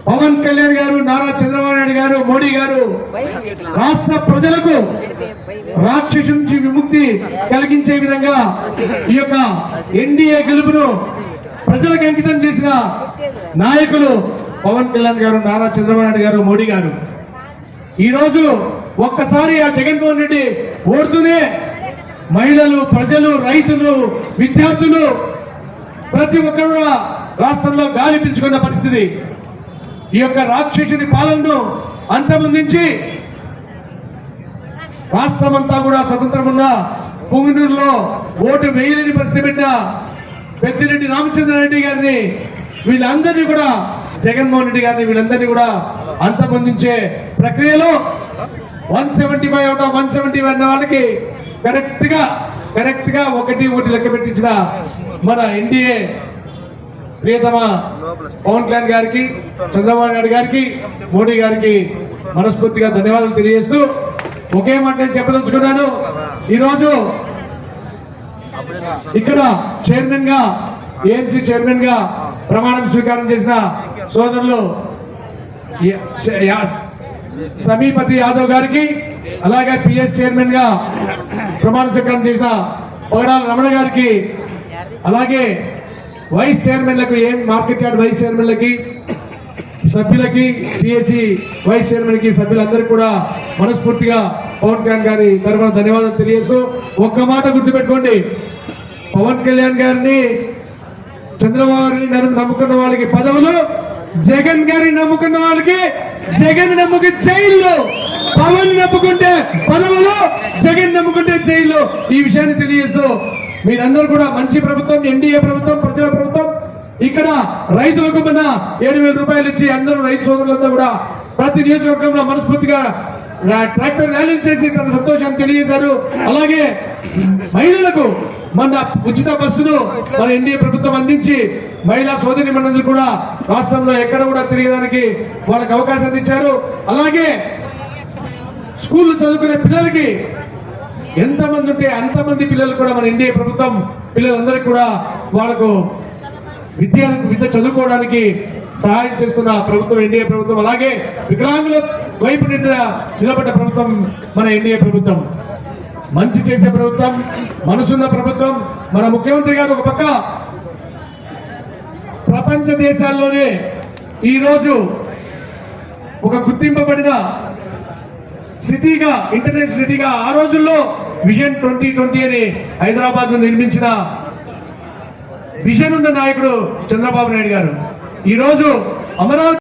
పవన్ కళ్యాణ్ గారు, నారా చంద్రబాబు నాయుడు గారు, మోడీ గారు రాష్ట్ర ప్రజలకు రాక్షసు నుంచి విముక్తి కలిగించే విధంగా ఈ యొక్క ఎన్డీఏ గెలుపును ప్రజలకు అంకితం చేసిన నాయకులు పవన్ కళ్యాణ్ గారు, నారా చంద్రబాబు నాయుడు గారు, మోడీ గారు. ఈ రోజు ఒక్కసారి ఆ జగన్మోహన్ రెడ్డి ఓడుతూనే మహిళలు, ప్రజలు, రైతులు, విద్యార్థులు ప్రతి ఒక్కరు రాష్ట్రంలో గాలి పీల్చుకున్న పరిస్థితి. ఈ యొక్క రాక్షసుని పాలనను అంతమొందించి రాష్ట్రమంతా కూడా స్వతంత్రం ఉన్న పుంగనూరులో ఓటు వేయలేని పరిస్థితి పెట్టిన పెద్దిరెడ్డి రామచంద్రారెడ్డి గారిని, వీళ్ళందరినీ కూడా జగన్మోహన్ రెడ్డి గారిని వీళ్ళందరినీ కూడా అంతమొందించే ప్రక్రియలో 175 అవుట్ ఆఫ్ 171 అన్న వాళ్ళకి కరెక్ట్ గా ఒకటి లెక్క పెట్టించిన మన ఎన్డీఏ ప్రియతమ పవన్ కళ్యాణ్ గారికి, చంద్రబాబు నాయుడు గారికి, మోడీ గారికి మనస్ఫూర్తిగా ధన్యవాదాలు తెలియజేస్తూ ఒకే మాట నేను చెప్పదలుచుకున్నాను. ఈరోజు ఇక్కడ చైర్మన్ గా, ఏఎంసీ చైర్మన్ గా ప్రమాణం స్వీకారం చేసిన సోదరులు సమీపతి యాదవ్ గారికి, అలాగే పిఎస్ చైర్మన్ గా ప్రమాణ స్వీకారం చేసిన పగడాల రమణ గారికి, అలాగే వైస్ చైర్మన్లకు, ఏం మార్కెట్ యార్డ్ వైస్ చైర్మన్లకి, సభ్యులకి, పిఎస్సి వైస్ చైర్మన్ కి, సభ్యులందరికీ కూడా మనస్ఫూర్తిగా పవన్ కళ్యాణ్ గారి తరఫున ధన్యవాదాలు తెలియజేస్తూ ఒక్క మాట గుర్తుపెట్టుకోండి, పవన్ కళ్యాణ్ గారిని, చంద్రబాబు గారిని నమ్ముకున్న వాళ్ళకి పదవులు, జగన్ గారిని నమ్ముకున్న వాళ్ళకి జగన్ నమ్ముకు జైల్లో, పవన్ నమ్ముకుంటే పదవులు, జగన్ నమ్ముకుంటే జైల్లో. ఈ విషయాన్ని తెలియజేస్తూ మీరందరూ కూడా మంచి ప్రభుత్వం, ఎన్డీఏ ప్రభుత్వం, ప్రజల ప్రభుత్వం. ఇక్కడ రైతులకు మన 7,000 రూపాయలు ఇచ్చి అందరూ రైతు సోదరులందరూ కూడా ప్రతి నియోజకవర్గంలో మనస్ఫూర్తిగా ట్రాక్టర్ ర్యాలీ చేసి తన సంతోషాన్ని తెలియజేశారు. అలాగే మహిళలకు మన ఉచిత బస్సును మన ఎన్డీఏ ప్రభుత్వం అందించి మహిళా సోదరి మనందరూ కూడా రాష్ట్రంలో ఎక్కడ కూడా తిరిగేదానికి వాళ్ళకి అవకాశాన్ని ఇచ్చారు. అలాగే స్కూళ్ళు చదువుకునే పిల్లలకి ఎంతమంది ఉంటే అంతమంది పిల్లలు కూడా మన ఎన్డీఏ ప్రభుత్వం పిల్లలందరికీ కూడా వాళ్ళకు విద్య చదువుకోవడానికి సహాయం చేస్తున్న ప్రభుత్వం ఎన్డీఏ ప్రభుత్వం. అలాగే వికలాంగుల వైపు నిలబడ్డ ప్రభుత్వం మన ఎన్డీఏ ప్రభుత్వం. మంచి చేసే ప్రభుత్వం, మనసున్న ప్రభుత్వం. మన ముఖ్యమంత్రి గారు ఒక పక్క ప్రపంచ దేశాల్లోనే ఈరోజు ఒక గుర్తింపబడిన సిటీగా, ఇంటర్నేషనల్ సిటీగా, ఆ రోజుల్లో విజన్ 2020 అని హైదరాబాద్ లో నిర్మించిన విజన్ ఉన్న నాయకుడు చంద్రబాబు నాయుడు గారు. ఈరోజు అమరావతి